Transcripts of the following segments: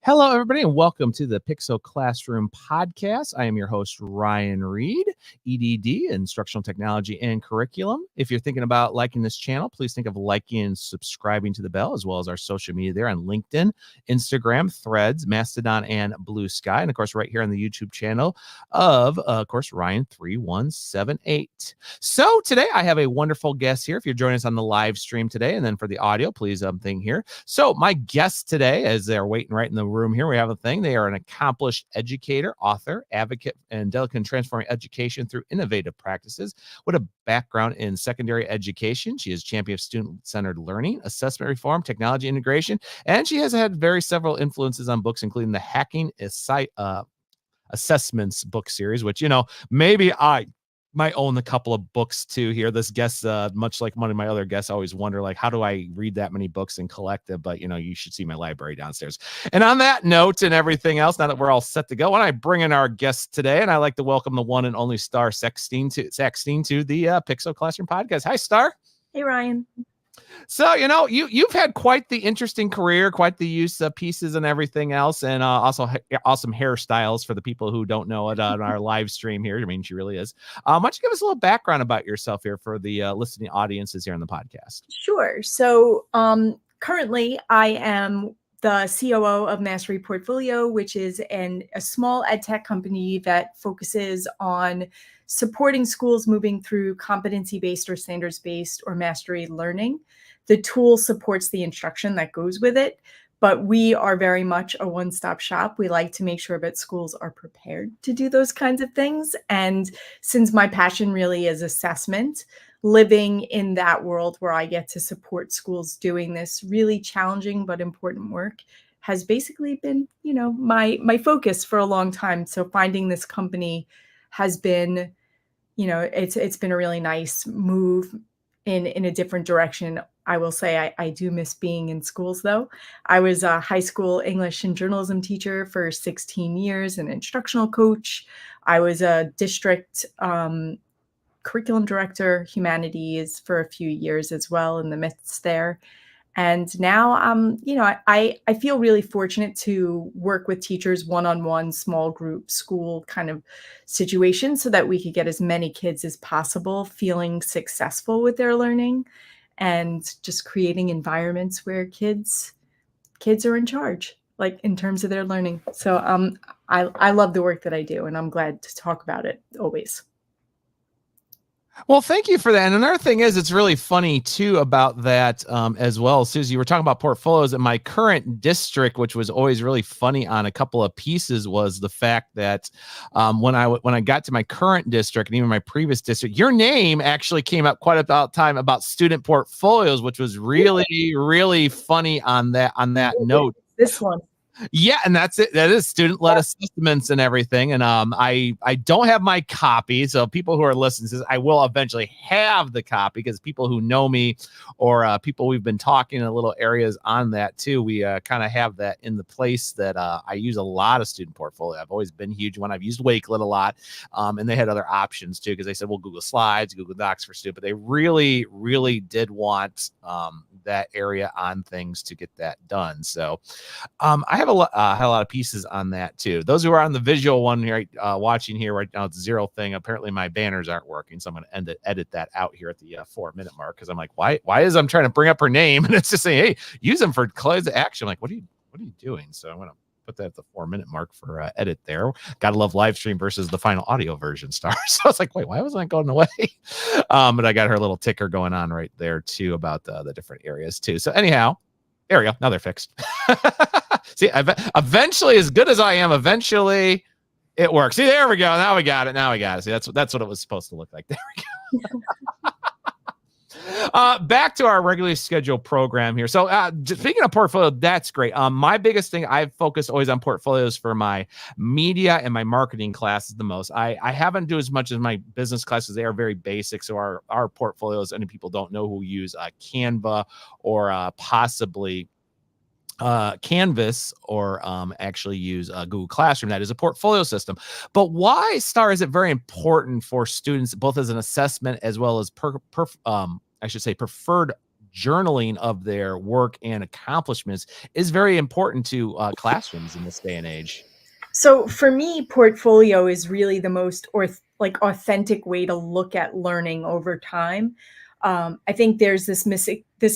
Hello, everybody, and welcome to the Pixel Classroom Podcast. I am your host, Ryan Reed, EDD, Instructional Technology and Curriculum. If you're thinking about liking this channel, please think of liking and subscribing to the bell, as well as our social media there on LinkedIn, Instagram, Threads, Mastodon, and Blue Sky. And, of course, right here on the YouTube channel of course, Ryan3178. So today I have a wonderful guest here. If you're joining us on the live stream today, and then for the audio, please thing here. So my guest today, as they're waiting right in the room here, we have a thing. They are an accomplished educator, author, advocate, and delegate in transforming education through innovative practices. With a background in secondary education, she is champion of student-centered learning, assessment reform, technology integration, and she has had several influences on books, including the Hacking Assessments book series, which, maybe I might own a couple of books too here. This guest, much like one of my other guests, I always wonder, like, how do I read that many books and collect it? But, you should see my library downstairs. And on that note and everything else, now that we're all set to go, when I bring in our guest today, and I like to welcome the one and only Starr Sackstein to the Pixel Classroom Podcast. Hi, Starr. Hey, Ryan. So, you've had quite the interesting career, quite the use of pieces and everything else, and also awesome hairstyles for the people who don't know it on our live stream here. I mean, she really is. Why don't you give us a little background about yourself here for the listening audiences here on the podcast? Sure. So currently I am the COO of Mastery Portfolio, which is a small ed tech company that focuses on supporting schools moving through competency-based or standards-based or mastery learning. The tool supports the instruction that goes with it, but we are very much a one-stop shop. We like to make sure that schools are prepared to do those kinds of things. And since my passion really is assessment, living in that world where I get to support schools doing this really challenging but important work has basically been, my focus for a long time. So finding this company has been, it's been a really nice move in a different direction. I will say I do miss being in schools, though. I was a high school English and journalism teacher for 16 years, an instructional coach. I was a district curriculum director, humanities, for a few years as well in the midst there. And now, I feel really fortunate to work with teachers one-on-one, small group, school kind of situation so that we could get as many kids as possible feeling successful with their learning and just creating environments where kids are in charge, like in terms of their learning. So I love the work that I do, and I'm glad to talk about it always. Well, thank you for that. And another thing is, it's really funny too about that as well. Susie, you were talking about portfolios in my current district, which was always really funny on a couple of pieces, was the fact that when I got to my current district and even my previous district, your name actually came up quite about time about student portfolios, which was really, really funny on that note. This one. Yeah, and that's it. That is student-led assessments and everything. And I don't have my copy, so people who are listening, I will eventually have the copy, because people who know me or people we've been talking in little areas on that too, we kind of have that in the place that I use a lot of student portfolio. I've always been huge when I've used Wakelet a lot, and they had other options too, because they said, well, Google Slides, Google Docs for student, but they really, really did want that area on things to get that done. So I have had a lot of pieces on that too. Those who are on the visual one here, watching here right now, it's zero thing. Apparently my banners aren't working, so I'm going to edit that out here at the 4-minute mark, because I'm like, why is I'm trying to bring up her name and it's just saying, hey, use them for close to action. I'm like, what are you doing? So I'm going to put that at the 4-minute mark for edit there. Gotta love live stream versus the final audio version, Starr. So I was like, wait, why wasn't I going away? But I got her little ticker going on right there too about the different areas too. So anyhow, there we go. Now they're fixed. See, eventually, as good as I am, eventually it works. See, there we go. Now we got it. See, that's what it was supposed to look like. There we go. Back to our regularly scheduled program here. So, speaking of portfolio, that's great. My biggest thing, I've focused always on portfolios for my media and my marketing classes the most. I haven't do as much as my business classes. They are very basic. So our portfolios, any people don't know who use Canva or possibly Canvas or actually use Google Classroom. That is a portfolio system. But why, Starr, is it very important for students, both as an assessment as well as I should say preferred journaling of their work and accomplishments is very important to classrooms in this day and age? So for me, portfolio is really the most authentic way to look at learning over time. I think there's this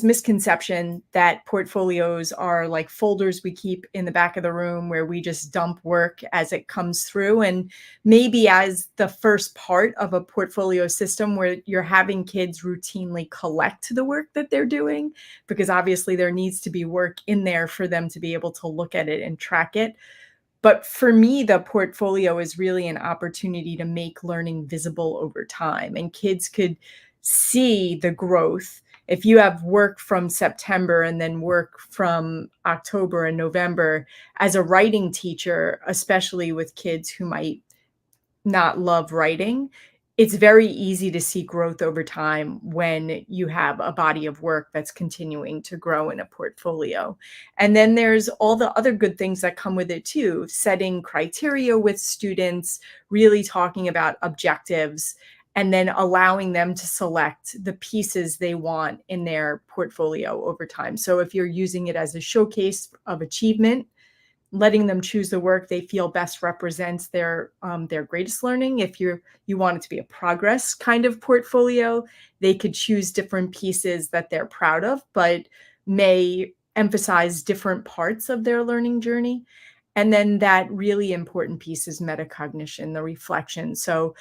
misconception that portfolios are like folders we keep in the back of the room where we just dump work as it comes through. And maybe as the first part of a portfolio system where you're having kids routinely collect the work that they're doing, because obviously there needs to be work in there for them to be able to look at it and track it. But for me, the portfolio is really an opportunity to make learning visible over time, and kids could see the growth. If you have work from September and then work from October and November, as a writing teacher, especially with kids who might not love writing, it's very easy to see growth over time when you have a body of work that's continuing to grow in a portfolio. And then there's all the other good things that come with it too, setting criteria with students, really talking about objectives, and then allowing them to select the pieces they want in their portfolio over time. So if you're using it as a showcase of achievement, letting them choose the work they feel best represents their greatest learning. If you want it to be a progress kind of portfolio, they could choose different pieces that they're proud of, but may emphasize different parts of their learning journey. And then that really important piece is metacognition, the reflection. So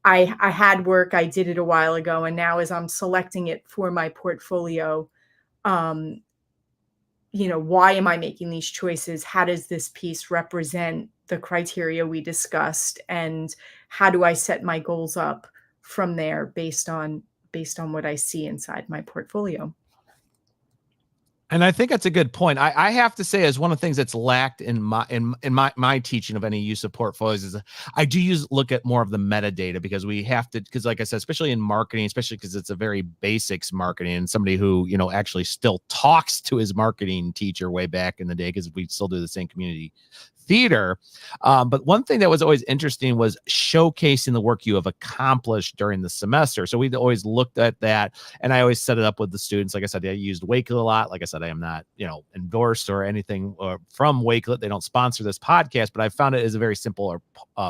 I had work, I did it a while ago, and now as I'm selecting it for my portfolio, um, why am I making these choices? How does this piece represent the criteria we discussed? And how do I set my goals up from there based on what I see inside my portfolio? And I think that's a good point. I have to say, as one of the things that's lacked in my teaching of any use of portfolios is I do look at more of the metadata, because we have to, because like I said, especially in marketing, especially because it's a very basics marketing, and somebody who actually still talks to his marketing teacher way back in the day, because we still do the same community theater. But one thing that was always interesting was showcasing the work you have accomplished during the semester. So we always looked at that, and I always set it up with the students. Like I said, I used Wakelet a lot. Like I said, I am not, endorsed or anything from Wakelet. They don't sponsor this podcast, but I found it as a very simple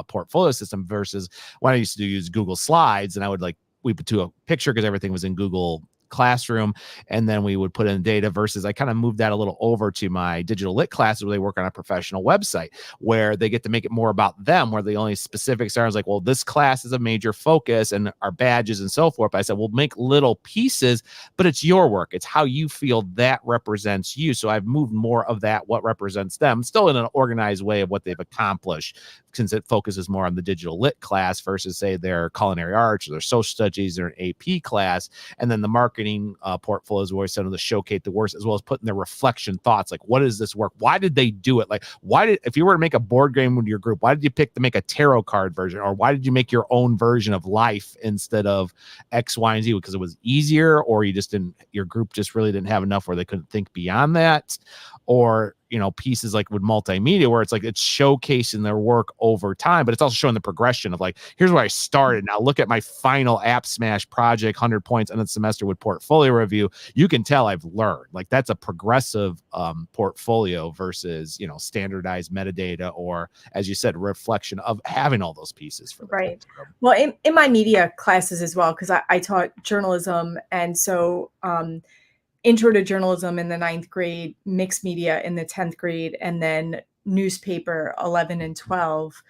portfolio system versus when I used to use Google Slides, and I would we put to a picture because everything was in Google Classroom, and then we would put in data, versus I kind of moved that a little over to my digital lit classes where they work on a professional website where they get to make it more about them, where the only specifics are, I was like, well, this class is a major focus and our badges and so forth. But I said, we'll make little pieces, but it's your work. It's how you feel that represents you. So I've moved more of that, what represents them, still in an organized way of what they've accomplished, since it focuses more on the digital lit class versus say their culinary arts or their social studies or an AP class. And then the marketing portfolios where we send them to showcase the work, as well as putting their reflection thoughts, like, what is this work? Why did they do it? Like, if you were to make a board game with your group, why did you pick to make a tarot card version? Or why did you make your own version of life instead of X, Y, and Z? Because it was easier, or your group just really didn't have enough where they couldn't think beyond that? Or pieces like with multimedia, where it's showcasing their work over time, but it's also showing the progression of here's where I started. Now look at my final app smash project, 100 points in the semester with portfolio review. You can tell I've learned. That's a progressive portfolio versus standardized metadata, or as you said, reflection of having all those pieces for the Right. kids. Well, in my media classes as well, because I taught journalism, and so intro to journalism in the 9th grade, mixed media in the 10th grade, and then newspaper 11 and 12.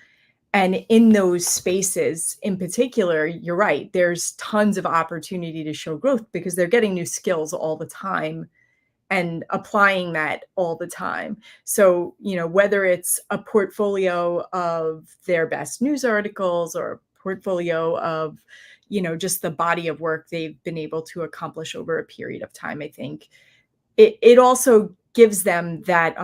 And in those spaces in particular, you're right, there's tons of opportunity to show growth because they're getting new skills all the time and applying that all the time. So, whether it's a portfolio of their best news articles or a portfolio of, just the body of work they've been able to accomplish over a period of time. I think it also gives them that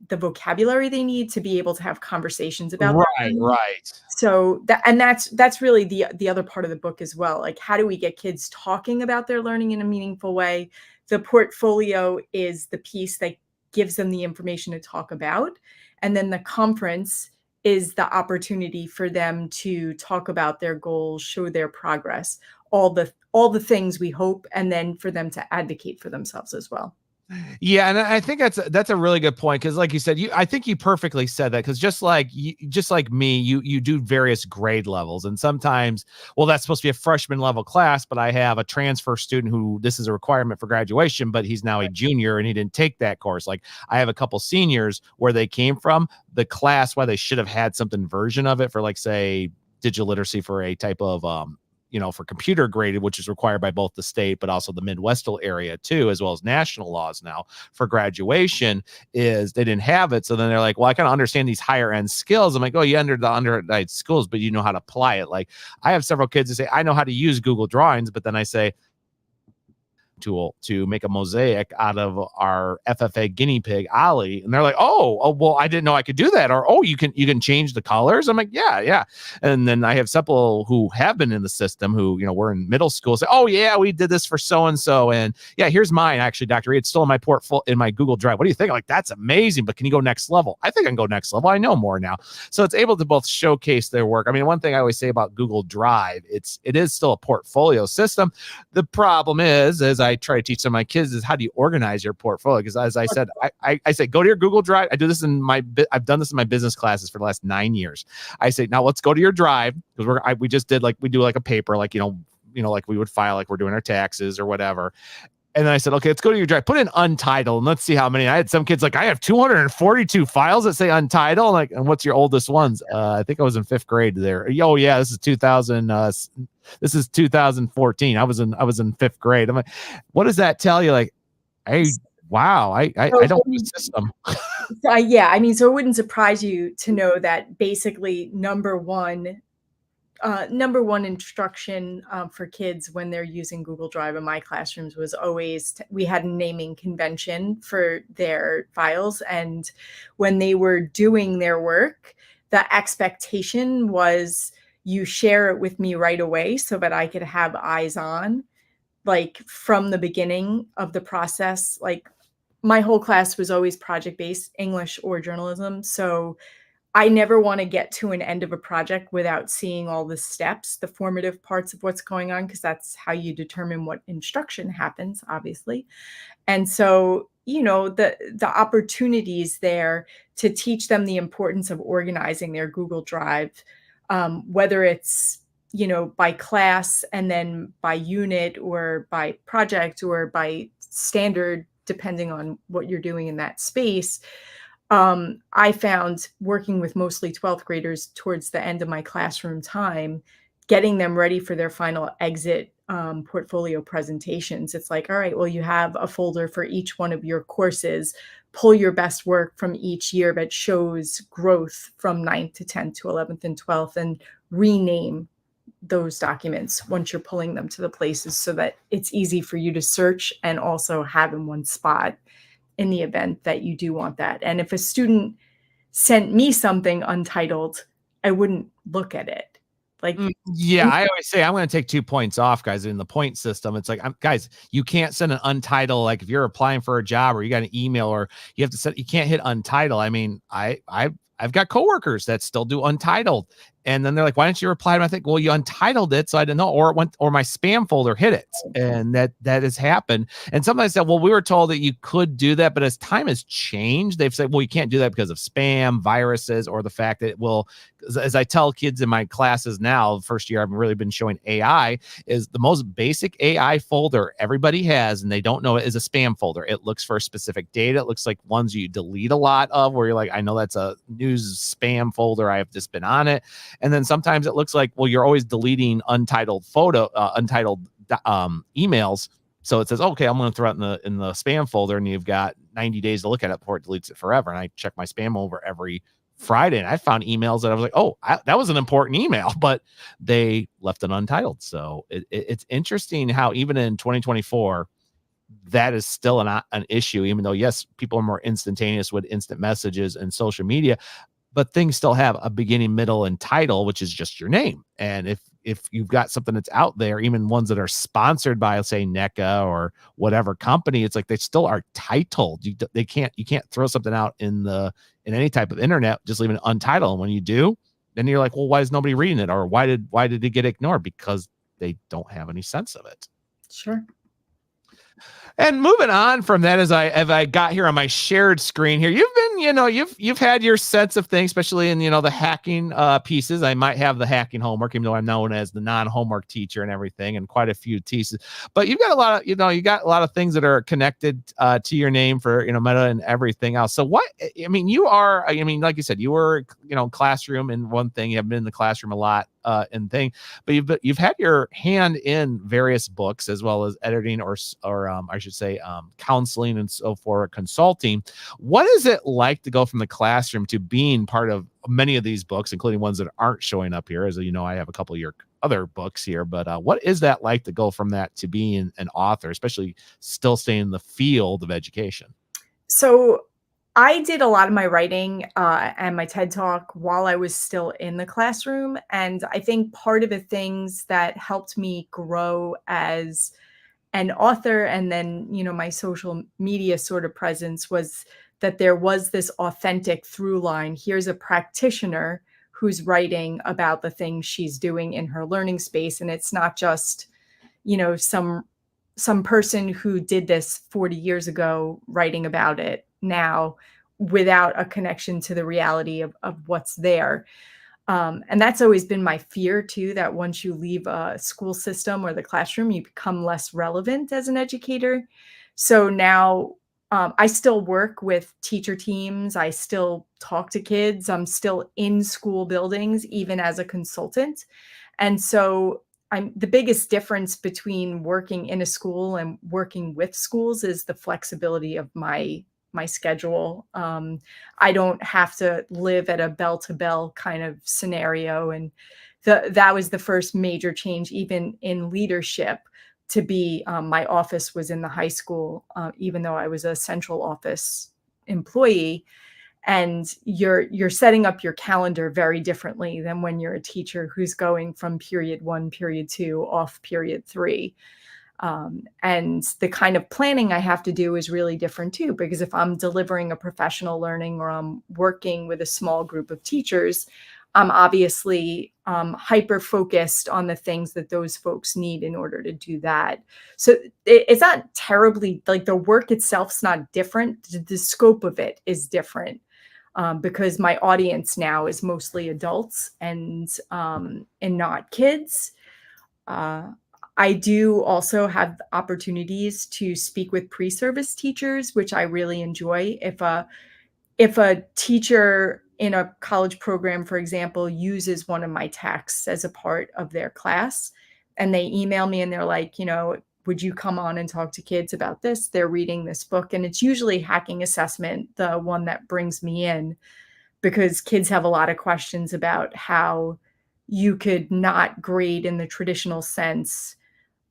the vocabulary they need to be able to have conversations about their Right, learning. right. So that's really the other part of the book as well. Like, how do we get kids talking about their learning in a meaningful way? The portfolio is the piece that gives them the information to talk about, and then the conference is the opportunity for them to talk about their goals, show their progress, all the things we hope, and then for them to advocate for themselves as well. Yeah, and I think that's a really good point because, like you said, I think you perfectly said that because just like me, you do various grade levels, and sometimes, well, that's supposed to be a freshman level class, but I have a transfer student who this is a requirement for graduation, but he's now a junior and he didn't take that course. Like I have a couple seniors where they came from the class why they should have had something version of it for like say digital literacy for a type of for computer graded, which is required by both the state, but also the Midwestern area too, as well as national laws now for graduation, is they didn't have it. So then they're like, well, I kind of understand these higher end skills. I'm like, oh, you under the undergrad schools, but you know how to apply it. Like I have several kids who say, I know how to use Google Drawings, but then I say, tool to make a mosaic out of our FFA guinea pig Ollie, and they're like, oh, well, I didn't know I could do that, or oh, you can change the colors. I'm like, yeah. And then I have several who have been in the system who were in middle school say, oh yeah, we did this for so and so, and yeah, here's mine actually, Dr. Reed, it's still in my portfolio in my Google Drive. What do you think? I'm like, that's amazing, but can you go next level? I think I can go next level. I know more now, so it's able to both showcase their work. I mean, one thing I always say about Google Drive, it is still a portfolio system. The problem is, as I try to teach some of my kids, is how do you organize your portfolio? Because as I said, I say, go to your Google Drive. I've done this in my business classes for the last 9 years. I say, now let's go to your Drive, because we just did we do like a paper, like, like we would file, like we're doing our taxes or whatever. And then I said, okay, let's go to your Drive, put in untitled, and let's see how many. I had some kids like, I have 242 files that say untitled. Like, and what's your oldest ones? I think I was in 5th grade there. Oh yeah, this is 2000. This is 2014. I was in 5th grade. I'm like, what does that tell you? Like, wow, I don't know the system. Yeah, I mean, so it wouldn't surprise you to know that basically number one instruction for kids when they're using Google Drive in my classrooms was always we had a naming convention for their files, and when they were doing their work, the expectation was you share it with me right away so that I could have eyes on, like from the beginning of the process. Like my whole class was always project-based, English or journalism, so I never want to get to an end of a project without seeing all the steps, the formative parts of what's going on, because that's how you determine what instruction happens, obviously. And so, the opportunities there to teach them the importance of organizing their Google Drive, whether it's, by class and then by unit or by project or by standard, depending on what you're doing in that space. I found working with mostly 12th graders towards the end of my classroom time, getting them ready for their final exit portfolio presentations. It's like, all right, well, you have a folder for each one of your courses. Pull your best work from each year that shows growth from 9th to 10th to 11th and 12th, and rename those documents once you're pulling them to the places so that it's easy for you to search and also have in one spot in the event that you do want that. And if a student sent me something untitled, I wouldn't look at it. Like, yeah, I always say I'm going to take 2 points off, guys. In the point system, it's like, guys, you can't send an untitled. Like if you're applying for a job or you got an email or you have to send, you can't hit untitled. I mean, I've got coworkers that still do untitled. And then they're like, why don't you reply to them? I think, well, you untitled it, so I didn't know, or it went, or my spam folder hit it. And that has happened. And somebody said, well, we were told that you could do that, but as time has changed, they've said, well, you can't do that because of spam, viruses, or the fact that it will, as I tell kids in my classes now, the first year I've really been showing AI, is the most basic AI folder everybody has, and they don't know it, is a spam folder. It looks for specific data. It looks like ones you delete a lot of, where you're like, I know that's a news spam folder. I have just been on it. And then sometimes it looks like, well, you're always deleting untitled emails. So it says, okay, I'm going to throw it in the spam folder, and you've got 90 days to look at it before it deletes it forever. And I check my spam over every Friday, and I found emails that I was like, oh, that was an important email, but they left it untitled. So it's interesting how even in 2024, that is still an issue, even though, yes, people are more instantaneous with instant messages and social media, but things still have a beginning, middle, and title, which is just your name. And if you've got something that's out there, even ones that are sponsored by, let's say, NECA or whatever company, it's like they still are titled. You can't throw something out in any type of internet, just leave it untitled. And when you do, then you're like, well, why is nobody reading it? Or why did it get ignored? Because they don't have any sense of it. Sure. And moving on from that, as I got here on my shared screen here, you've been, you've had your sense of things, especially in, the hacking pieces. I might have the hacking homework, even though I'm known as the non-homework teacher and everything, and quite a few pieces. But you've got a lot of, you got a lot of things that are connected to your name for, Meta and everything else. So like you said, you were, classroom in one thing. You have been in the classroom a lot and thing, but you've had your hand in various books as well as editing or I should say counseling and so forth, consulting. What is it like to go from the classroom to being part of many of these books, including ones that aren't showing up here? As you know, I have a couple of your other books here, but what is that like to go from that to being an author, especially still staying in the field of education? So I did a lot of my writing and my TED Talk while I was still in the classroom. And I think part of the things that helped me grow as an author and then, my social media sort of presence was that there was this authentic through line. Here's a practitioner who's writing about the things she's doing in her learning space. And it's not just, some person who did this 40 years ago writing about it now without a connection to the reality of what's there. And that's always been my fear too, that once you leave a school system or the classroom, you become less relevant as an educator. So now I still work with teacher teams. I still talk to kids. I'm still in school buildings, even as a consultant. And so the biggest difference between working in a school and working with schools is the flexibility of my schedule. I don't have to live at a bell to bell kind of scenario. And that was the first major change, even in leadership, to be my office was in the high school, even though I was a central office employee. And you're setting up your calendar very differently than when you're a teacher who's going from period 1, period 2, off period 3. And the kind of planning I have to do is really different too, because if I'm delivering a professional learning or I'm working with a small group of teachers, I'm obviously hyper focused on the things that those folks need in order to do that. So it's not terribly, like, the work itself's not different. The scope of it is different. Because my audience now is mostly adults and not kids. I do also have opportunities to speak with pre-service teachers, which I really enjoy. If a teacher in a college program, for example, uses one of my texts as a part of their class, and they email me and they're like, would you come on and talk to kids about this? They're reading this book, and it's usually Hacking Assessment, the one that brings me in, because kids have a lot of questions about how you could not grade in the traditional sense.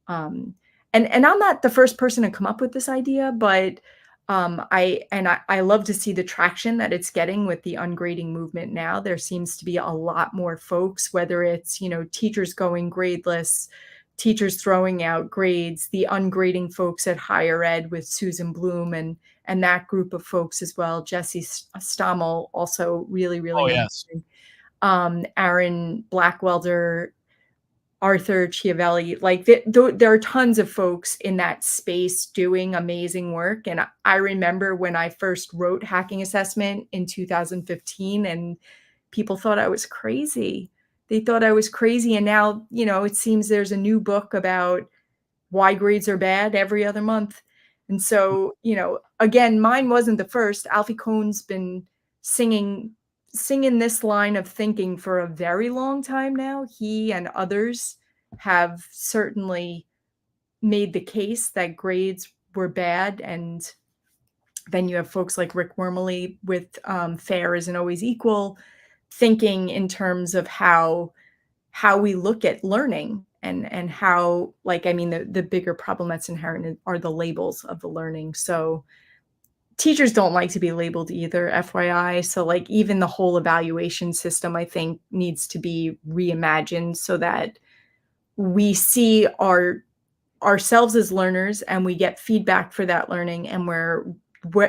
And I'm not the first person to come up with this idea, but I love to see the traction that it's getting with the ungrading movement now. There seems to be a lot more folks, whether it's, teachers going gradeless, teachers throwing out grades, the ungrading folks at higher ed with Susan Bloom and that group of folks as well. Jesse Stommel, also really, really Oh, yes. Aaron Blackwelder, Arthur Chiavelli, like there are tons of folks in that space doing amazing work. And I remember when I first wrote Hacking Assessment in 2015, and people thought I was crazy. They thought I was crazy. And now, it seems there's a new book about why grades are bad every other month. And so, again, mine wasn't the first. Alfie Kohn's been singing this line of thinking for a very long time now. He and others have certainly made the case that grades were bad, and Then you have folks like Rick Wormeli with Fair Isn't Always Equal, thinking in terms of how we look at learning, and how, like, I mean, the bigger problem that's inherent are the labels of the learning. So teachers don't like to be labeled either, FYI. So, like, even the whole evaluation system, I think, needs to be reimagined so that we see ourselves as learners and we get feedback for that learning, and we're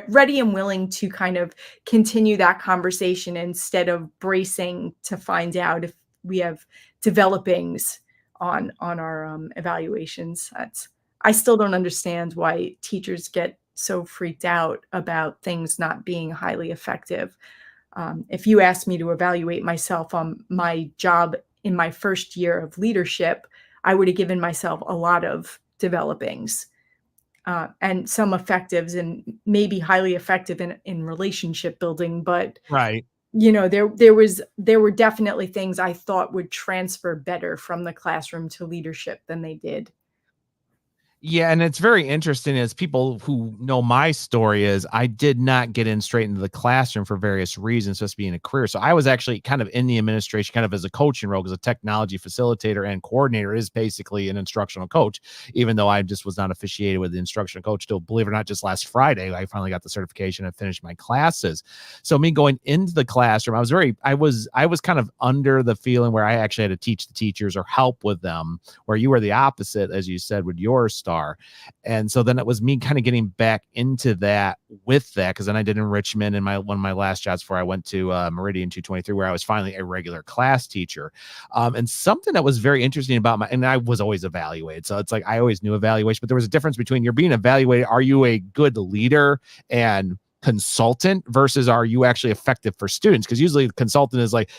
ready and willing to kind of continue that conversation instead of bracing to find out if we have developings on our evaluations. That's I still don't understand why teachers get so freaked out about things not being highly effective. If you asked me to evaluate myself on my job in my first year of leadership, I would have given myself a lot of developings, and some effectives, and maybe highly effective in relationship building. But Right. there were definitely things I thought would transfer better from the classroom to leadership than they did. Yeah, and it's very interesting as people who know my story is I did not get in straight into the classroom for various reasons, just being a career. So I was actually kind of in the administration, kind of as a coaching role, because a technology facilitator and coordinator is basically an instructional coach, even though I just was not officiated with the instructional coach. Still, believe it or not, just last Friday, I finally got the certification and finished my classes. So me going into the classroom, I was kind of under the feeling where I actually had to teach the teachers or help with them, where you were the opposite, as you said, with your Starr. And so then it was me kind of getting back into that with that, because then I did enrichment in one of my last jobs before I went to Meridian 223, where I was finally a regular class teacher. And something that was very interesting about and I was always evaluated. So it's like I always knew evaluation, but there was a difference between you're being evaluated. Are you a good leader and consultant versus are you actually effective for students? Because usually the consultant is like,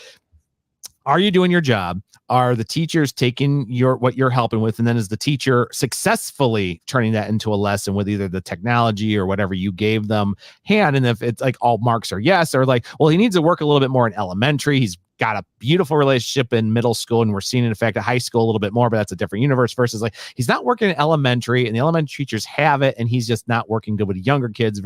are you doing your job? Are the teachers taking what you're helping with? And then is the teacher successfully turning that into a lesson with either the technology or whatever you gave them hand? And if it's like all marks are yes, or like, well, he needs to work a little bit more in elementary. He's got a beautiful relationship in middle school, and we're seeing in effect at high school a little bit more, but that's a different universe, versus like he's not working in elementary and the elementary teachers have it, and he's just not working good with younger kids,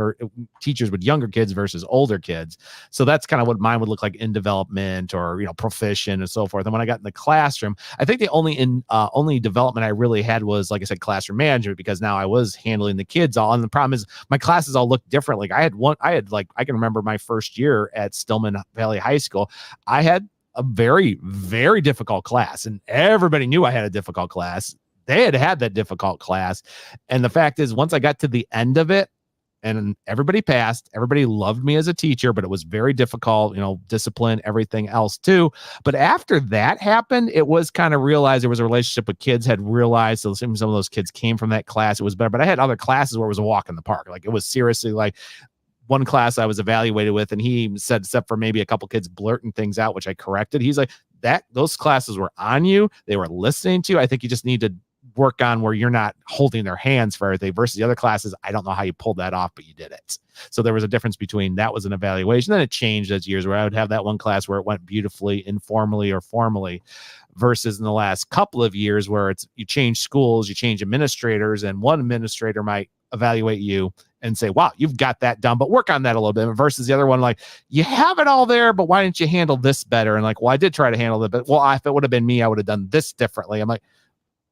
teachers with younger kids versus older kids. So that's kind of what mine would look like in development, or proficient and so forth. And when I got in the classroom, I think the only development I really had was, like I said, classroom management, because now I was handling the kids all. And the problem is my classes all look different. Like I can remember my first year at Stillman Valley High School, I had a very, very difficult class, and everybody knew I had a difficult class. They had that difficult class. And the fact is, once I got to the end of it, and everybody passed, everybody loved me as a teacher, but it was very difficult, discipline, everything else too. But after that happened, it was kind of realized there was a relationship with kids, had realized. So some of those kids came from that class. It was better. But I had other classes where it was a walk in the park. Like it was seriously like, one class I was evaluated with, and he said, except for maybe a couple kids blurting things out, which I corrected, he's like, those classes were on you. They were listening to you. I think you just need to work on where you're not holding their hands for everything, versus the other classes. I don't know how you pulled that off, but you did it. So there was a difference between that was an evaluation. Then it changed as years, where I would have that one class where it went beautifully, informally or formally, versus in the last couple of years where it's you change schools, you change administrators, and one administrator might evaluate you and say, wow, you've got that done, but work on that a little bit, versus the other one, like, you have it all there, but why didn't you handle this better? And like, well, I did try to handle it, but well, if it would have been me, I would have done this differently. I'm like,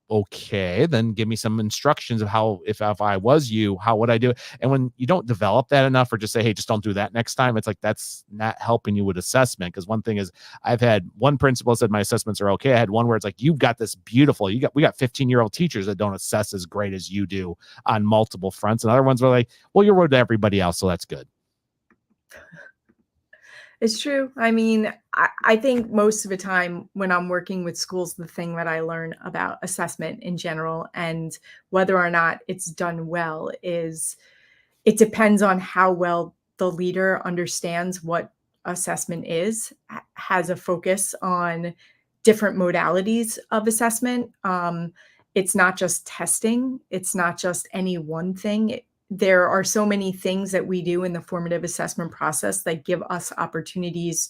okay, then give me some instructions of how, if I was you, how would I do it? And when you don't develop that enough, or just say, hey, just don't do that next time, it's like, that's not helping you with assessment. Because one thing is, I've had one principal said my assessments are okay. I had one where it's like, you've got this beautiful, we got 15-year-old teachers that don't assess as great as you do on multiple fronts. And other ones were like, well, you're road to everybody else, so that's good. It's true. I mean, I think most of the time when I'm working with schools, the thing that I learn about assessment in general and whether or not it's done well is it depends on how well the leader understands what assessment is, has a focus on different modalities of assessment. It's not just testing, it's not just any one thing. There are so many things that we do in the formative assessment process that give us opportunities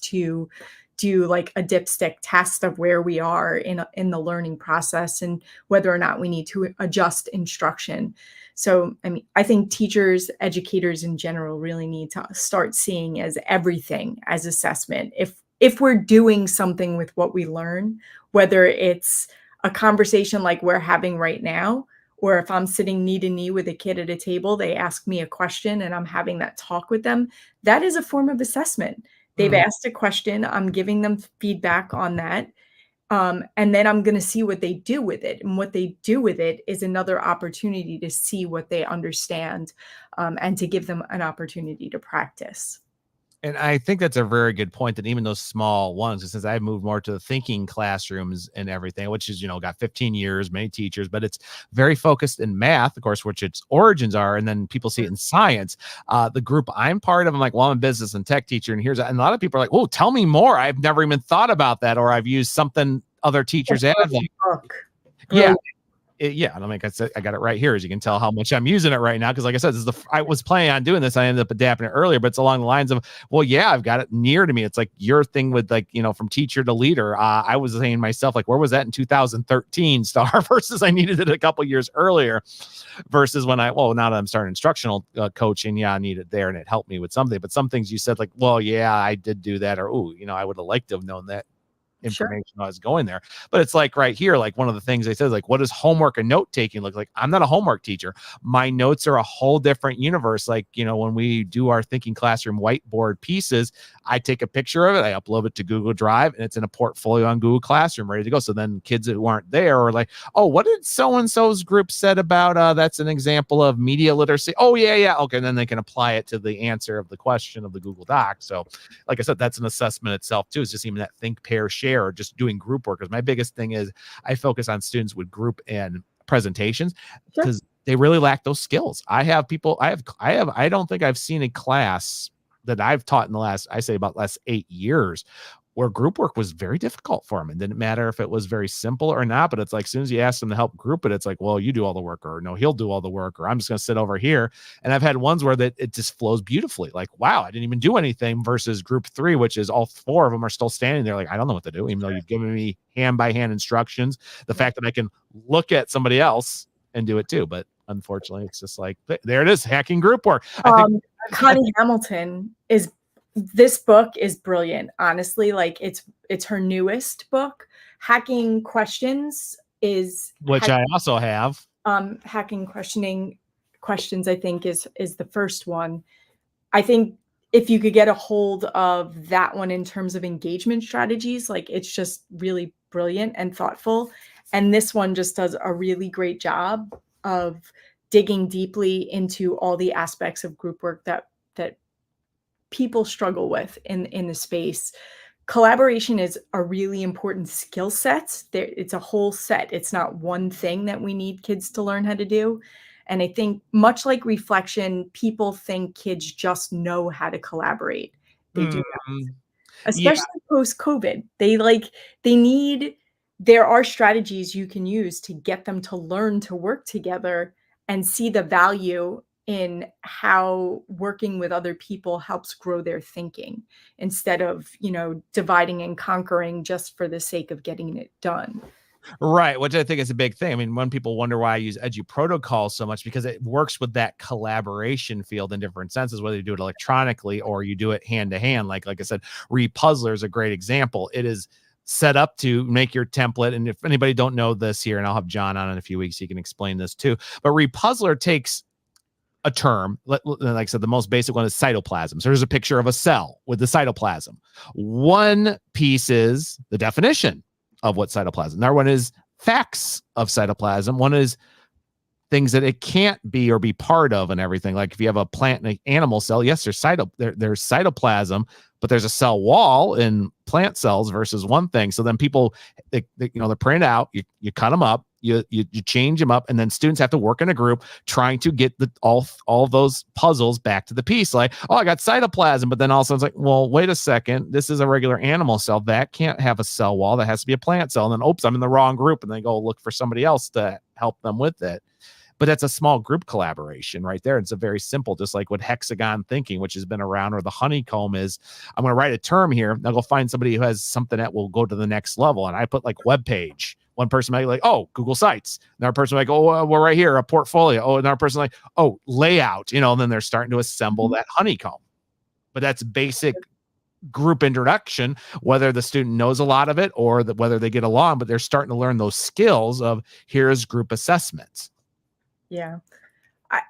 do like a dipstick test of where we are in the learning process and whether or not we need to adjust instruction. So, I mean, I think teachers, educators in general really need to start seeing as everything as assessment. If we're doing something with what we learn, whether it's a conversation like we're having right now, or if I'm sitting knee to knee with a kid at a table, they ask me a question and I'm having that talk with them, that is a form of assessment. They've asked a question, I'm giving them feedback on that. And then I'm going to see what they do with it. And what they do with it is another opportunity to see what they understand, and to give them an opportunity to practice. And I think that's a very good point, that even those small ones, since I've moved more to the thinking classrooms and everything, which is, got 15 years, many teachers, but it's very focused in math, of course, which its origins are. And then people see it in science. The group I'm part of, I'm like, well, I'm a business and tech teacher. And a lot of people are like, oh, tell me more. I've never even thought about that. Or I've used something other teachers have. Yeah. Yeah, and I got it right here, as you can tell how much I'm using it right now. Because like I said, I was planning on doing this. I ended up adapting it earlier, but it's along the lines of, well, yeah, I've got it near to me. It's like your thing with from teacher to leader. I was saying myself, like, where was that in 2013, Starr, versus I needed it a couple years earlier, versus when now that I'm starting instructional coaching, yeah, I need it there and it helped me with something. But some things you said, like, well, yeah, I did do that, or I would have liked to have known that information I was going there. But it's like right here, like one of the things they said, like, what does homework and note taking look like? I'm not a homework teacher. My notes are a whole different universe. Like, when we do our thinking classroom whiteboard pieces, I take a picture of it, I upload it to Google Drive, and it's in a portfolio on Google Classroom ready to go. So then kids that aren't there are like, oh, what did so-and-so's group said about that's an example of media literacy. Oh, yeah. Okay. And then they can apply it to the answer of the question of the Google Doc. So like I said, that's an assessment itself too. It's just even that think, pair, share, or just doing group work. Because my biggest thing is I focus on students with group and presentations, because they really lack those skills. I don't think I've seen a class that I've taught in the last 8 years where group work was very difficult for them. And didn't matter if it was very simple or not, but it's like, as soon as you ask them to help group it, it's like, well, you do all the work, or no, he'll do all the work, or I'm just going to sit over here. And I've had ones where it just flows beautifully. Like, wow, I didn't even do anything, versus group 3, which is all 4 of them are still standing there. Like, I don't know what to do, even though you've given me hand by hand instructions. The fact that I can look at somebody else and do it too. But unfortunately, it's just like, there it is, hacking group work. I think Connie Hamilton this book is brilliant, honestly. Like, it's her newest book. Hacking Questions which I also have. Hacking Questions, I think, is the first one. I think if you could get a hold of that one in terms of engagement strategies, like, it's just really brilliant and thoughtful. And this one just does a really great job of digging deeply into all the aspects of group work that people struggle with in the space. Collaboration is a really important skill set. It's a whole set. It's not one thing that we need kids to learn how to do. And I think, much like reflection, people think kids just know how to collaborate. They do not. Especially post-COVID. There are strategies you can use to get them to learn to work together and see the value in how working with other people helps grow their thinking, instead of, dividing and conquering just for the sake of getting it done. Right, which I think is a big thing. I mean, when people wonder why I use Edu protocols so much, because it works with that collaboration field in different senses, whether you do it electronically or you do it hand to hand. Like I said, Repuzzler is a great example. It is set up to make your template. And if anybody don't know this here, and I'll have John on in a few weeks, he can explain this too. But Repuzzler takes a term, like I said, the most basic one is cytoplasm. So there's a picture of a cell with the cytoplasm. One piece is the definition of what cytoplasm. Another one is facts of cytoplasm. One is things that it can't be or be part of and everything. Like if you have a plant and an animal cell, yes, there's cytoplasm, but there's a cell wall in plant cells versus one thing. So then people, they're printed out, you cut them up, you change them up, and then students have to work in a group trying to get all those puzzles back to the piece. Like, oh, I got cytoplasm, but then all of a sudden it's like, well, wait a second, this is a regular animal cell. That can't have a cell wall. That has to be a plant cell. And then, oops, I'm in the wrong group. And they go look for somebody else to help them with it. but that's a small group collaboration right there. It's a very simple, just like what hexagon thinking, which has been around, or the honeycomb is, I'm going to write a term here. I'll go find somebody who has something that will go to the next level. And I put like web page. One person might be like, oh, Google Sites. Another person might go, oh, we're right here, a portfolio. Oh, another person like, oh, layout, and then they're starting to assemble that honeycomb. But that's basic group introduction, whether the student knows a lot of it or whether they get along, but they're starting to learn those skills of here's group assessments. Yeah.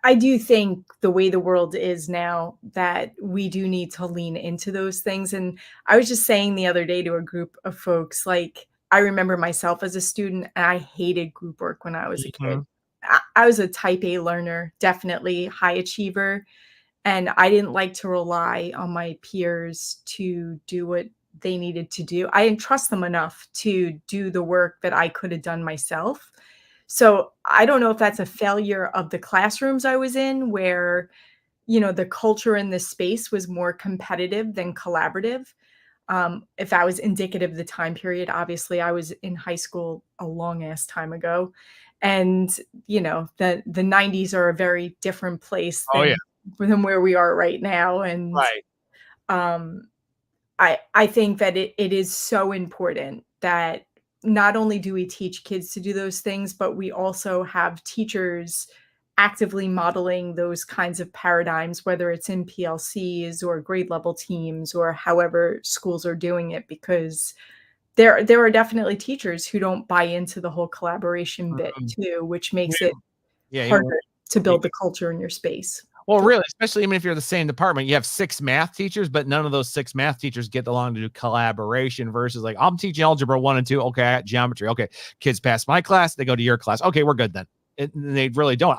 I do think the way the world is now that we do need to lean into those things. And I was just saying the other day to a group of folks, like, I remember myself as a student, and I hated group work when I was a kid. I was a type A learner, definitely high achiever. And I didn't like to rely on my peers to do what they needed to do. I didn't trust them enough to do the work that I could have done myself. So I don't know if that's a failure of the classrooms I was in, where, the culture in the space was more competitive than collaborative. If that was indicative of the time period, obviously I was in high school a long ass time ago. And, the 90s are a very different place than where we are right now. And Right. I think that it is so important that not only do we teach kids to do those things, but we also have teachers actively modeling those kinds of paradigms, whether it's in PLCs or grade level teams or however schools are doing it, because there are definitely teachers who don't buy into the whole collaboration bit too, which makes it harder to build the culture in your space. Well, really, especially even if you're the same department, you have 6 math teachers, but none of those 6 math teachers get along to do collaboration versus like, I'm teaching algebra 1 and 2. Okay, I got geometry. Okay, kids pass my class, they go to your class. Okay, we're good then. They really don't.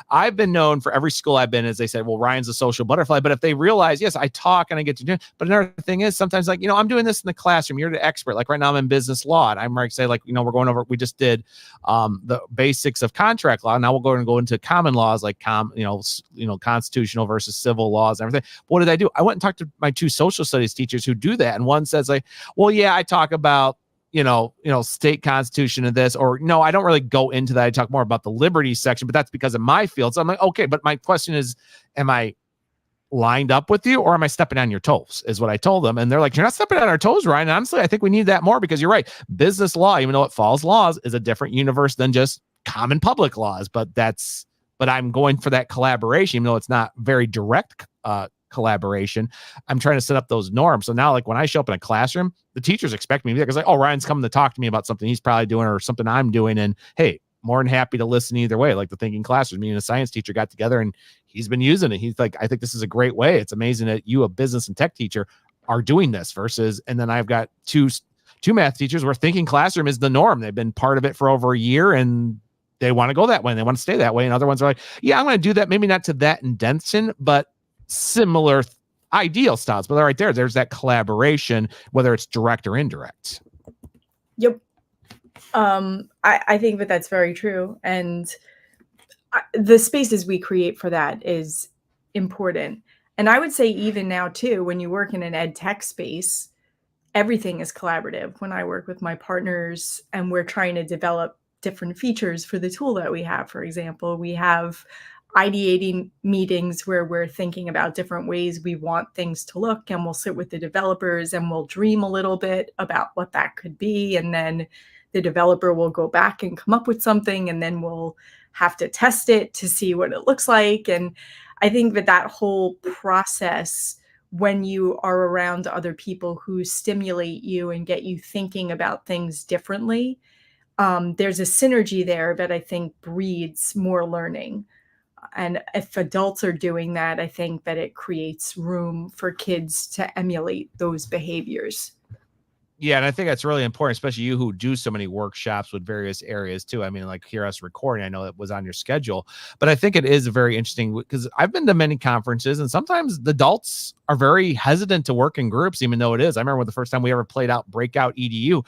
I've been known for every school I've been, as they said, well, Ryan's a social butterfly. But if they realize, yes, I talk and I get to do it. But another thing is sometimes like, I'm doing this in the classroom. You're the expert. Like right now I'm in business law. And I'm like, say like, we're going over, we just did the basics of contract law. Now we're going to go into common laws like constitutional versus civil laws and everything. What did I do? I went and talked to my 2 social studies teachers who do that. And one says like, well, yeah, I talk about state constitution of this, or no, I don't really go into that. I talk more about the liberties section, but that's because of my field. So I'm like, okay, but my question is, am I lined up with you or am I stepping on your toes is what I told them. And they're like, you're not stepping on our toes, Ryan. And honestly, I think we need that more because you're right. Business law, even though it follows laws, is a different universe than just common public laws. But I'm going for that collaboration, even though it's not very direct collaboration. I'm trying to set up those norms. So now, like when I show up in a classroom, the teachers expect me to be there because like, oh, Ryan's coming to talk to me about something he's probably doing or something I'm doing. And hey, more than happy to listen either way. Like the thinking classroom, me and a science teacher got together and he's been using it. He's like, I think this is a great way. It's amazing that you, a business and tech teacher, are doing this versus, and then I've got two math teachers where thinking classroom is the norm. They've been part of it for over a year and they want to go that way and they want to stay that way. And other ones are like, yeah, I'm going to do that. Maybe not to that intention, but similar ideal styles. But right there's that collaboration, whether it's direct or indirect. Yep. I think that that's very true. And the spaces we create for that is important. And I would say even now too, when you work in an ed tech space, everything is collaborative. When I work with my partners and we're trying to develop different features for the tool that we have, for example, we have ideating meetings where we're thinking about different ways we want things to look, and we'll sit with the developers and we'll dream a little bit about what that could be. And then the developer will go back and come up with something, and then we'll have to test it to see what it looks like. And I think that whole process, when you are around other people who stimulate you and get you thinking about things differently, there's a synergy there that I think breeds more learning. And if adults are doing that, I think that it creates room for kids to emulate those behaviors. Yeah, and I think that's really important, especially you who do so many workshops with various areas too. I mean, like hear us recording, I know it was on your schedule, but I think it is very interesting because I've been to many conferences and sometimes the adults are very hesitant to work in groups, even though it is. I remember the first time we ever played out breakout EDU,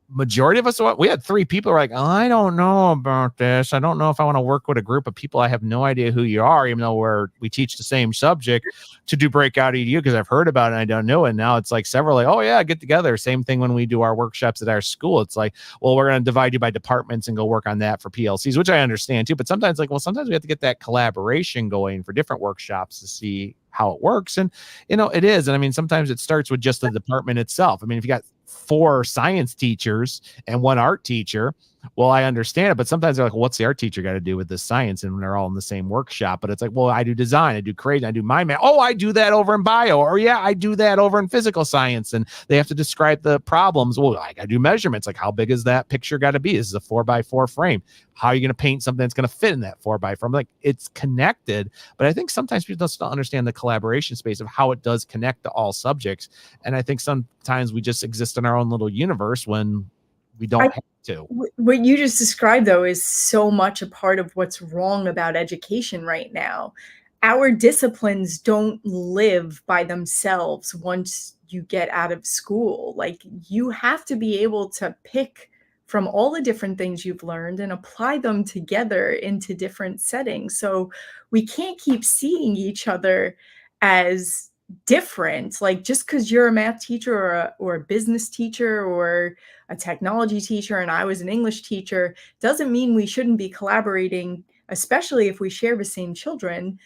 majority of us, we had 3 people who were like, oh, I don't know about this. I don't know if I want to work with a group of people. I have no idea who you are, even though we teach the same subject, to do breakout EDU because I've heard about it and I don't know it. And now it's like several like, oh yeah, get together. Same thing when we do our workshops at our school. It's like, well, we're going to divide you by departments and go work on that for PLCs, which I understand too. But sometimes sometimes we have to get that collaboration going for different workshops to see how it works. And, it is. And I mean, sometimes it starts with just the department itself. I mean, if you got 4 science teachers and 1 art teacher, well, I understand it, but sometimes they're like, well, what's the art teacher got to do with this science? And they're all in the same workshop, but it's like, well, I do design, I do create, I do mind map. Oh, I do that over in bio, or yeah, I do that over in physical science. And they have to describe the problems. Well, I got to do measurements. Like, how big is that picture got to be? This is a 4x4 frame. How are you going to paint something that's going to fit in that 4x4? Like, it's connected, but I think sometimes people just don't understand the collaboration space of how it does connect to all subjects. And I think sometimes we just exist in our own little universe when we don't have to. What you just described, though, is so much a part of what's wrong about education right now. Our disciplines don't live by themselves once you get out of school. Like, you have to be able to pick from all the different things you've learned and apply them together into different settings. So we can't keep seeing each other as different. Like, just because you're a math teacher or a business teacher or a technology teacher and I was an English teacher doesn't mean we shouldn't be collaborating, especially if we share the same children,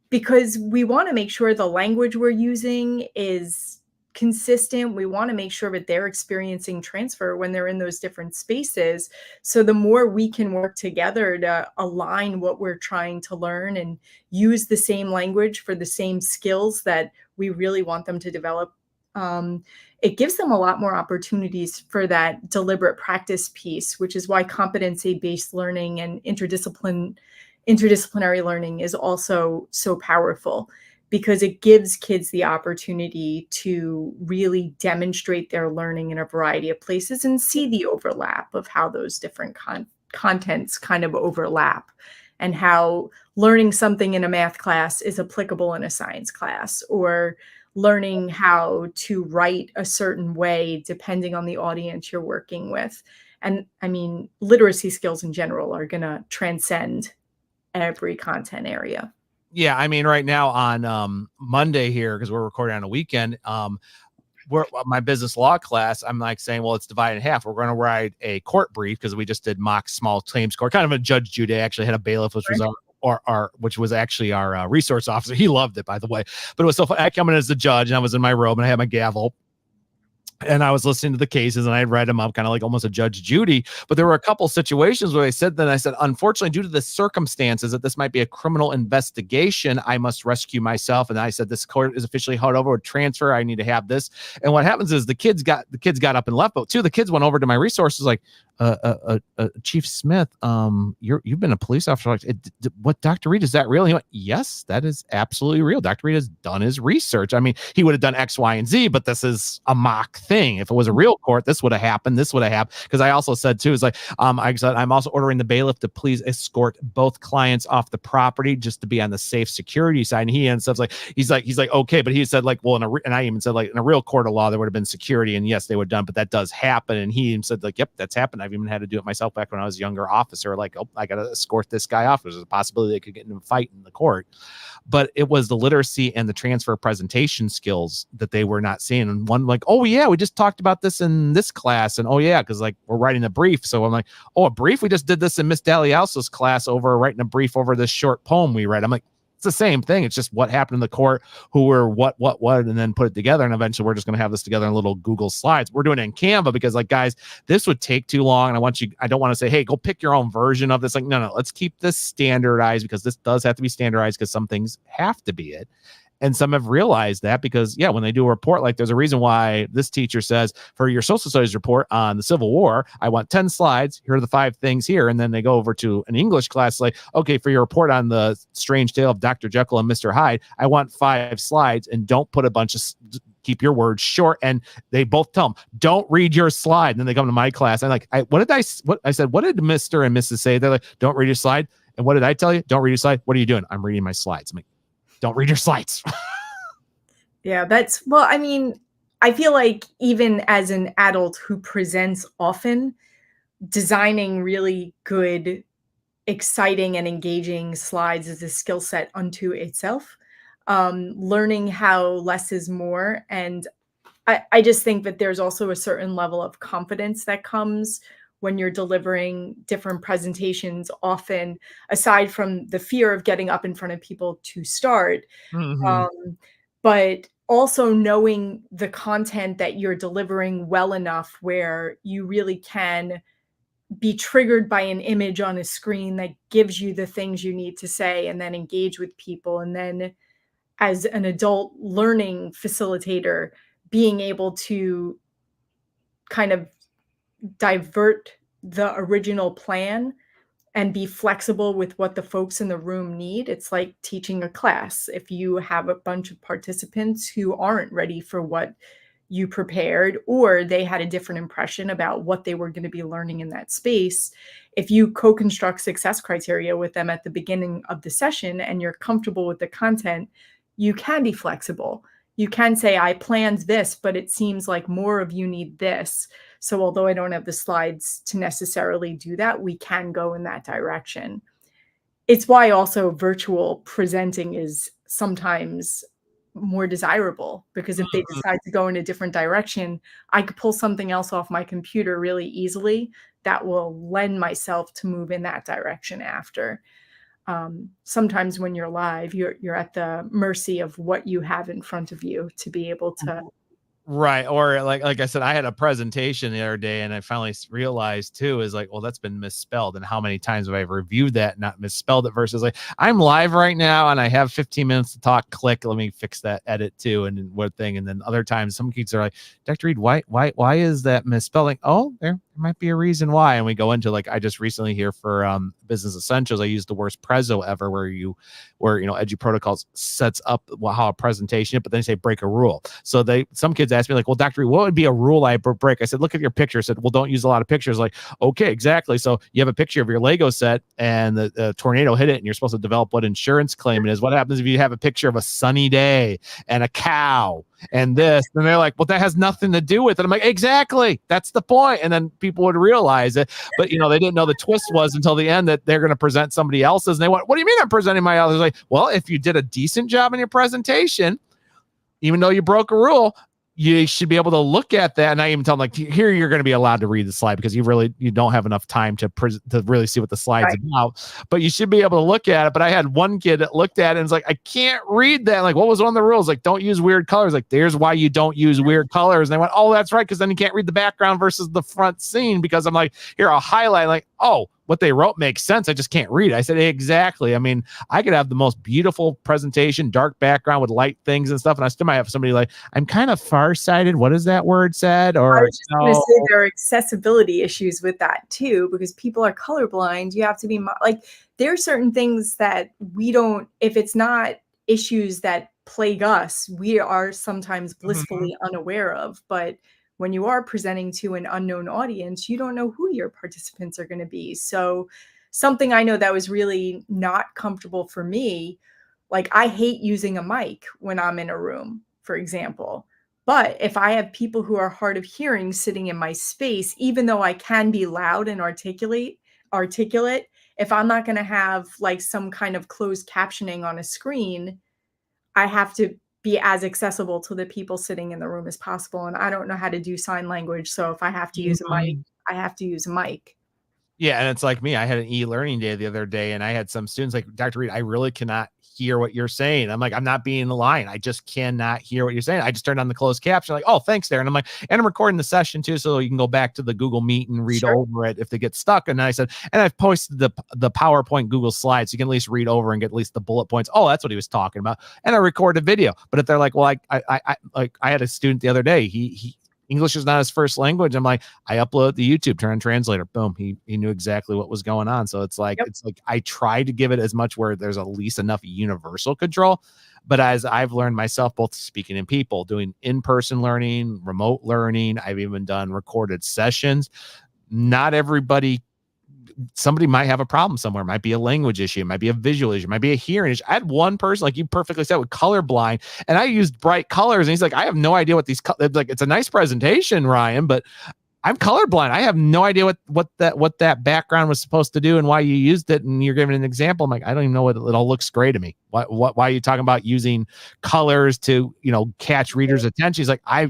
because we want to make sure the language we're using is consistent. We want to make sure that they're experiencing transfer when they're in those different spaces. So the more we can work together to align what we're trying to learn and use the same language for the same skills that we really want them to develop, it gives them a lot more opportunities for that deliberate practice piece, which is why competency-based learning and interdisciplinary learning is also so powerful, because it gives kids the opportunity to really demonstrate their learning in a variety of places and see the overlap of how those different contents kind of overlap, and how learning something in a math class is applicable in a science class, or learning how to write a certain way depending on the audience you're working with. And I mean, literacy skills in general are going to transcend every content area. Yeah, I mean, right now on Monday here, because we're recording on a weekend, we're my business law class, I'm like saying, well, it's divided in half. We're going to write a court brief because we just did mock small claims court, kind of a Judge Judy. Actually had a bailiff, which was which was actually our resource officer. He loved it, by the way. But it was so fun. I come in as the judge, and I was in my robe, and I had my gavel. And I was listening to the cases, and I had read them up kind of like almost a Judge Judy. But there were a couple situations where I said, unfortunately, due to the circumstances that this might be a criminal investigation, I must rescue myself. And I said, this court is officially held over with transfer. I need to have this. And what happens is the kids got up and left. But 2 of the kids went over to my resources like, Chief Smith, you've been a police officer. Like, what, Dr. Reed, is that real? And he went, yes, that is absolutely real. Dr. Reed has done his research. I mean, he would have done X, Y, and Z, but this is a mock thing. If it was a real court, this would have happened. This would have happened. Because I also said too, is like, I said, I'm also ordering the bailiff to please escort both clients off the property just to be on the safe security side. And he and stuff like, he's like, okay, but he said like, well, and I even said like in a real court of law, there would have been security, and yes, they would have done, but that does happen. And he even said like, yep, that's happened. I've even had to do it myself back when I was a younger officer. Like, oh, I got to escort this guy off. There's a possibility they could get in a fight in the court. But it was the literacy and the transfer presentation skills that they were not seeing. And one like, oh yeah, we just talked about this in this class. And oh yeah, because like we're writing a brief. So I'm like, oh, a brief? We just did this in Miss Dalialso's class over writing a brief over this short poem we read. I'm like, it's the same thing. It's just what happened in the court, who were what, and then put it together. And eventually we're just going to have this together in little Google slides. We're doing it in Canva because like, guys, this would take too long. And I don't want to say, hey, go pick your own version of this. Like, no, let's keep this standardized, because this does have to be standardized, because some things have to be it. And some have realized that because, yeah, when they do a report, like there's a reason why this teacher says for your social studies report on the Civil War, I want 10 slides. Here are the 5 things here. And then they go over to an English class like, okay, for your report on the strange tale of Dr. Jekyll and Mr. Hyde, I want 5 slides, and don't put a bunch of, keep your words short. And they both tell them, don't read your slide. And then they come to my class. And like, what did I said, what did Mr. and Mrs. say? They're like, don't read your slide. And what did I tell you? Don't read your slide. What are you doing? I'm reading my slides. I'm like, don't read your slides. Yeah, well, I mean, I feel like even as an adult who presents often, designing really good, exciting, and engaging slides is a skill set unto itself. Learning how less is more. And I just think that there's also a certain level of confidence that comes when you're delivering different presentations, often aside from the fear of getting up in front of people to start. Mhm. Um, but also knowing the content that you're delivering well enough where you really can be triggered by an image on a screen that gives you the things you need to say and then engage with people. And then as an adult learning facilitator, being able to kind of divert the original plan and be flexible with what the folks in the room need. It's like teaching a class. If you have a bunch of participants who aren't ready for what you prepared, or they had a different impression about what they were going to be learning in that space, if you co-construct success criteria with them at the beginning of the session and you're comfortable with the content, you can be flexible. You can say, I planned this, but it seems like more of you need this. So although I don't have the slides to necessarily do that, we can go in that direction. It's why also virtual presenting is sometimes more desirable, because if they decide to go in a different direction, I could pull something else off my computer really easily that will lend myself to move in that direction after. Sometimes when you're live, you're at the mercy of what you have in front of you to be able to. Right. Or like I said, I had a presentation the other day and I finally realized too, is like, well, that's been misspelled. And how many times have I reviewed that and not misspelled it versus like, I'm live right now and I have 15 minutes to talk, click, let me fix that edit too. And then what thing. And then other times some kids are like, Dr. Reed, why is that misspelling? Oh, there might be a reason why. And we go into like, I just recently here for Business Essentials, I used the worst prezzo ever where Edu Protocols sets up how a presentation, but then they say break a rule. So some kids ask me like, well, Dr. Reed, what would be a rule I break? I said, look at your picture. I said, well, don't use a lot of pictures. Like, okay, exactly. So you have a picture of your Lego set and the tornado hit it and you're supposed to develop what insurance claim it is. What happens if you have a picture of a sunny day and a cow and this? And they're like, well, that has nothing to do with it. I'm like, exactly. That's the point. And then people would realize it. But, they didn't know the twist was until the end that they're going to present somebody else's. And they went, what do you mean I'm presenting my others? Like, well, if you did a decent job in your presentation, even though you broke a rule, you should be able to look at that. And I even tell them like, here, you're going to be allowed to read the slide because you don't have enough time to really see what the slide's about, but you should be able to look at it. But I had one kid that looked at it and was like, I can't read that. Like, what was one of the rules? Like, don't use weird colors. Like, there's why you don't use weird colors. And they went, oh, that's right. Cause then you can't read the background versus the front scene, because I'm like, here, I'll highlight like, oh, what they wrote makes sense. I just can't read it. I said, exactly. I mean, I could have the most beautiful presentation, dark background with light things and stuff. And I still might have somebody like, I'm kind of farsighted. What is that word said? I Or was just going to say there are accessibility issues with that too, because people are colorblind. You have to be like, there are certain things that we don't, if it's not issues that plague us, we are sometimes blissfully unaware of. But when you are presenting to an unknown audience, you don't know who your participants are going to be. So something I know that was really not comfortable for me, like I hate using a mic when I'm in a room, for example. But if I have people who are hard of hearing sitting in my space, even though I can be loud and articulate, if I'm not going to have like some kind of closed captioning on a screen, I have to be as accessible to the people sitting in the room as possible. And I don't know how to do sign language. So if I have to use a mic, I have to use a mic. Yeah, and it's like me. I had an e-learning day the other day, and I had some students like, Dr. Reed, I really cannot hear what you're saying. I'm like, I'm not being lying. I just cannot hear what you're saying. I just turned on the closed caption, like, oh, thanks, there. And I'm like, and I'm recording the session too, so you can go back to the Google Meet and read over it if they get stuck. And I said, and I've posted the PowerPoint Google slides, so you can at least read over and get at least the bullet points. Oh, that's what he was talking about. And I recorded video. But if they're like, well, I had a student the other day. He English is not his first language. I'm like, I upload the YouTube, turn on translator, boom. He knew exactly what was going on. So it's like I try to give it as much where there's at least enough universal control. But as I've learned myself, both speaking in people, doing in-person learning, remote learning, I've even done recorded sessions. Not everybody somebody might have a problem somewhere. It might be a language issue. It might be a visual issue. It might be a hearing issue. I had one person, like you perfectly said, with colorblind, and I used bright colors. And he's like, I have no idea what these, like, it's a nice presentation, Ryan, but I'm colorblind. I have no idea what that background was supposed to do and why you used it. And you're giving an example. I'm like, I don't even know what it all looks gray to me. Why are you talking about using colors to, catch readers' attention? He's like, I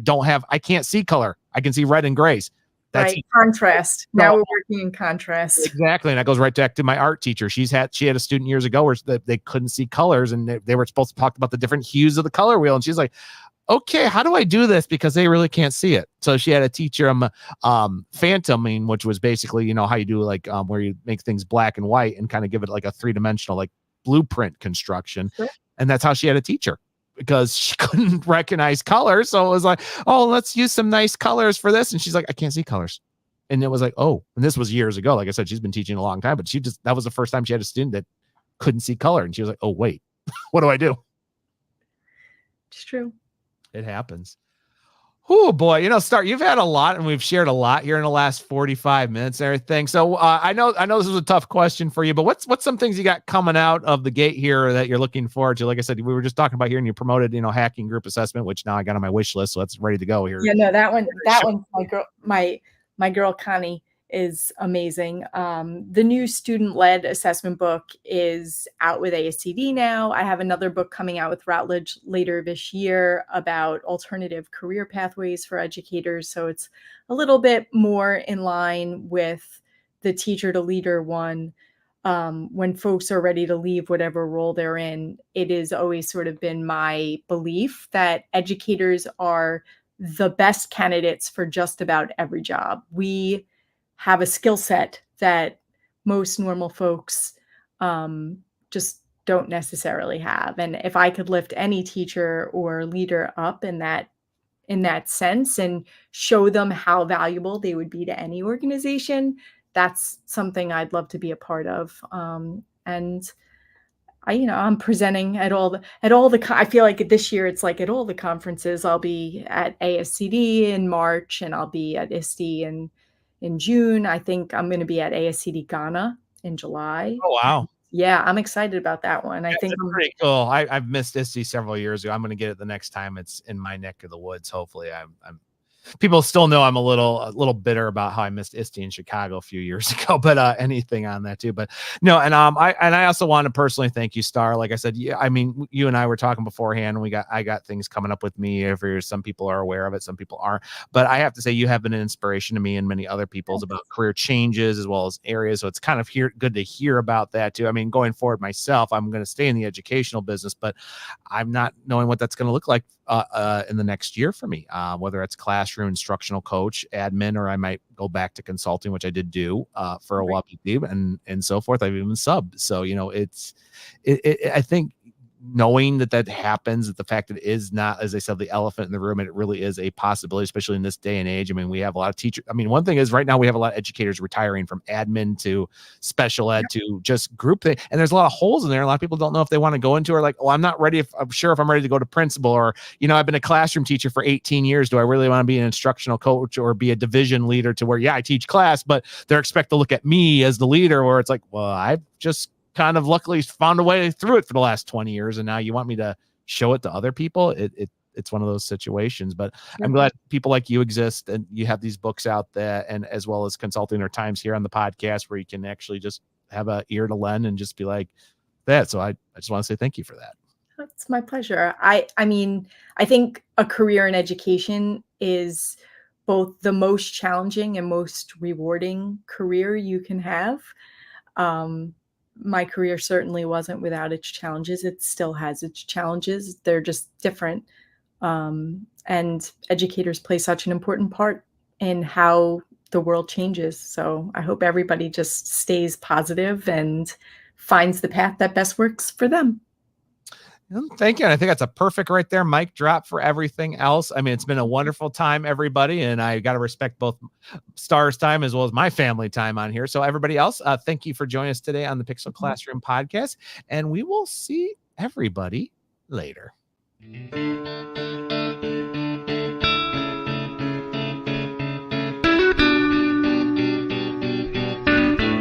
can't see color. I can see red and grays. That's right. Contrast. Now we're working in contrast. Exactly. And that goes right back to my art teacher. She had a student years ago where they couldn't see colors, and they were supposed to talk about the different hues of the color wheel. And she's like, okay, how do I do this? Because they really can't see it. So she had to teach them phantoming, which was basically, how you do like where you make things black and white and kind of give it like a 3-dimensional like blueprint construction. Sure. And that's how she had to teach her, because she couldn't recognize colors. So it was like, oh, let's use some nice colors for this. And she's like, I can't see colors. And it was like, oh, and this was years ago. Like I said, she's been teaching a long time, but that was the first time she had a student that couldn't see color. And she was like, oh, wait, what do I do? It's true. It happens. Oh boy, Starr, you've had a lot, and we've shared a lot here in the last 45 minutes and everything. So I know this was a tough question for you, but what's some things you got coming out of the gate here that you're looking forward to? Like I said, we were just talking about here, and you promoted, hacking group assessment, which now I got on my wish list, so that's ready to go here. Yeah, no, that one, my girl Connie is amazing. The new student-led assessment book is out with ASCD now. I have another book coming out with Routledge later this year about alternative career pathways for educators. So it's a little bit more in line with the teacher to leader one. When folks are ready to leave whatever role they're in, it has always sort of been my belief that educators are the best candidates for just about every job. We have a skill set that most normal folks just don't necessarily have. And if I could lift any teacher or leader up in that sense and show them how valuable they would be to any organization, that's something I'd love to be a part of. And I'm presenting at all the I feel like this year it's like at all the conferences. I'll be at ASCD in March, and I'll be at ISTE in June. I think I'm going to be at ASCD Ghana in July. Oh, wow. Yeah, I'm excited about that one. I think it's pretty cool. I've missed ISTE several years ago. I'm going to get it the next time it's in my neck of the woods. Hopefully I'm people still know I'm a little bitter about how I missed ISTE in Chicago a few years ago, but anything on that too. But no, and I also want to personally thank you, Starr. Like I said, I mean, you and I were talking beforehand, and I got things coming up with me every year. Some people are aware of it, some people aren't. But I have to say, you have been an inspiration to me and many other people's about career changes as well as areas. So it's kind of good to hear about that too. I mean, going forward myself, I'm going to stay in the educational business, but I'm not knowing what that's going to look like in the next year for me, whether it's classroom instructional coach, admin, or I might go back to consulting, which I did do for a while, and so forth. I've even subbed. So, I think knowing that happens, that the fact that it is not, as I said, the elephant in the room, and it really is a possibility, especially in this day and age. I mean, we have a lot of teachers. I mean, one thing is right now we have a lot of educators retiring from admin to special ed to just group thing. And there's a lot of holes in there. A lot of people don't know if they want to go into, or like, oh, I'm not ready. I'm sure if I'm ready to go to principal, or, I've been a classroom teacher for 18 years. Do I really want to be an instructional coach or be a division leader to where, yeah, I teach class, but they're expect to look at me as the leader, where it's like, well, I've just kind of luckily found a way through it for the last 20 years. And now you want me to show it to other people. It's one of those situations, but I'm glad people like you exist, and you have these books out there, and as well as consulting or times here on the podcast where you can actually just have an ear to lend and just be like that. So I just want to say thank you for that. It's my pleasure. I mean, I think a career in education is both the most challenging and most rewarding career you can have. My career certainly wasn't without its challenges. It still has its challenges. They're just different. And educators play such an important part in how the world changes. So I hope everybody just stays positive and finds the path that best works for them. Thank you. And I think that's a perfect right there mic drop for everything else. I mean, it's been a wonderful time, everybody. And I got to respect both Starr's time as well as my family time on here. So everybody else, thank you for joining us today on the Pixel Classroom podcast. And we will see everybody later.